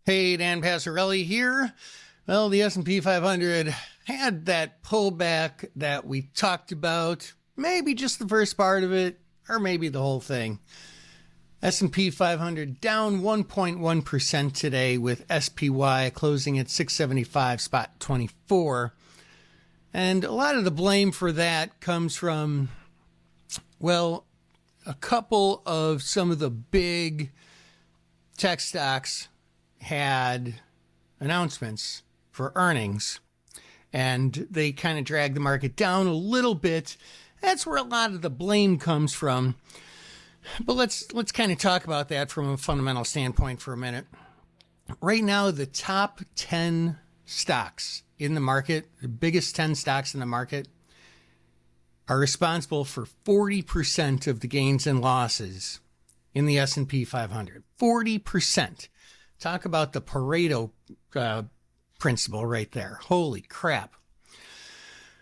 Hey, Dan Passarelli here. Well, the S&P 500 had that pullback that we talked about, maybe just the first part of it, or maybe the whole thing. S&P 500 down 1.1% today with SPY closing at 675.24. And a lot of the blame for that comes from, well, a couple of some of the big tech stocks had announcements for earnings, and they kind of dragged the market down a little bit. That's where a lot of the blame comes from. But let's kind of talk about that from a fundamental standpoint for a minute. Right now, the top 10 stocks in the market, the biggest 10 stocks in the market, are responsible for 40% of the gains and losses in the S&P 500. 40%. Talk about the Pareto principle right there. Holy crap.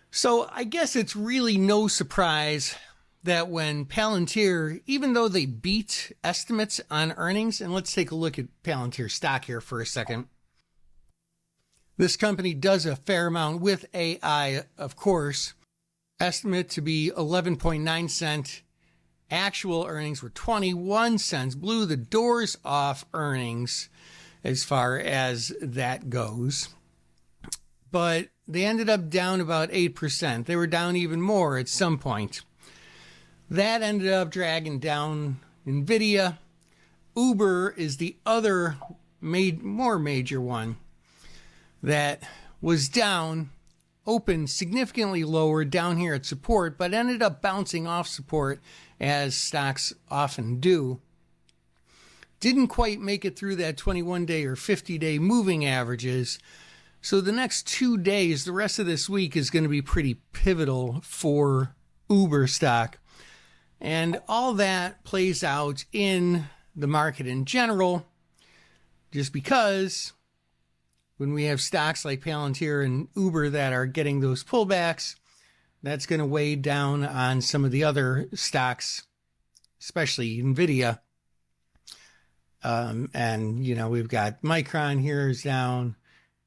So I guess it's really no surprise that when Palantir, even though they beat estimates on earnings, and let's take a look at Palantir stock here for a second. This company does a fair amount with AI, of course. Estimate to be 11.9 cent. Actual earnings were 21 cents, blew the doors off earnings as far as that goes. But they ended up down about 8%. They were down even more at some point. That ended up dragging down NVIDIA. Uber is the other more major one that was down, opened significantly lower down here at support, but ended up bouncing off support as stocks often do. Didn't quite make it through that 21-day or 50-day moving averages. So the next 2 days, the rest of this week is going to be pretty pivotal for Uber stock. And all that plays out in the market in general, just because when we have stocks like Palantir and Uber that are getting those pullbacks, that's going to weigh down on some of the other stocks, especially NVIDIA. And, you know, we've got Micron here is down.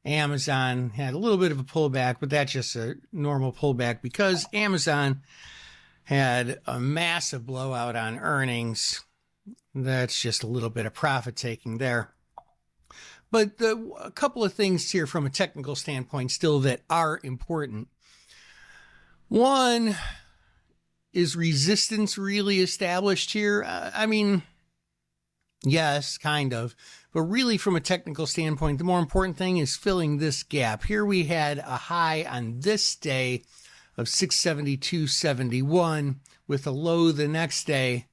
Amazon had a little bit of a pullback, but that's just a normal pullback because Amazon had a massive blowout on earnings. That's just a little bit of profit taking there. But a couple of things here from a technical standpoint still that are important. One, is resistance really established here? I mean, yes, kind of. But really, from a technical standpoint, the more important thing is filling this gap. Here we had a high on this day of 672.71 with a low the next day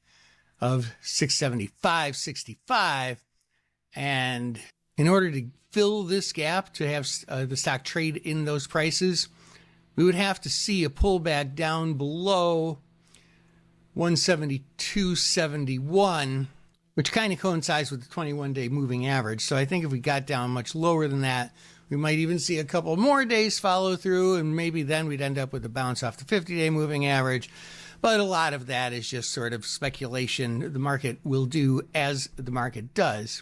of 675.65. And in order to fill this gap, to have the stock trade in those prices, we would have to see a pullback down below 172.71, which kind of coincides with the 21-day moving average. So I think if we got down much lower than that, we might even see a couple more days follow through, and maybe then we'd end up with a bounce off the 50-day moving average. But a lot of that is just sort of speculation. The market will do as the market does.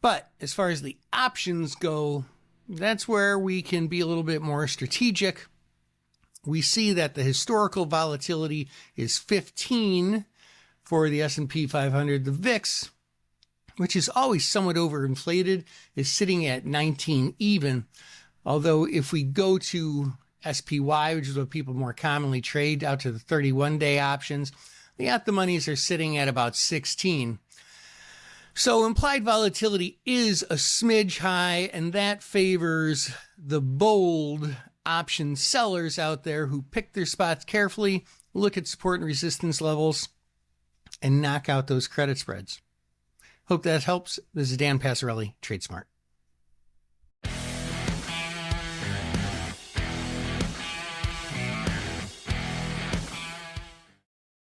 But as far as the options go, that's where we can be a little bit more strategic. We see that the historical volatility is 15 for the S&P 500. The VIX, which is always somewhat overinflated, is sitting at 19 even. Although if we go to SPY, which is what people more commonly trade, out to the 31-day options, the at-the-monies are sitting at about 16. So implied volatility is a smidge high, and that favors the bold option sellers out there who pick their spots carefully, look at support and resistance levels, and knock out those credit spreads. Hope that helps. This is Dan Passarelli, Trade Smart.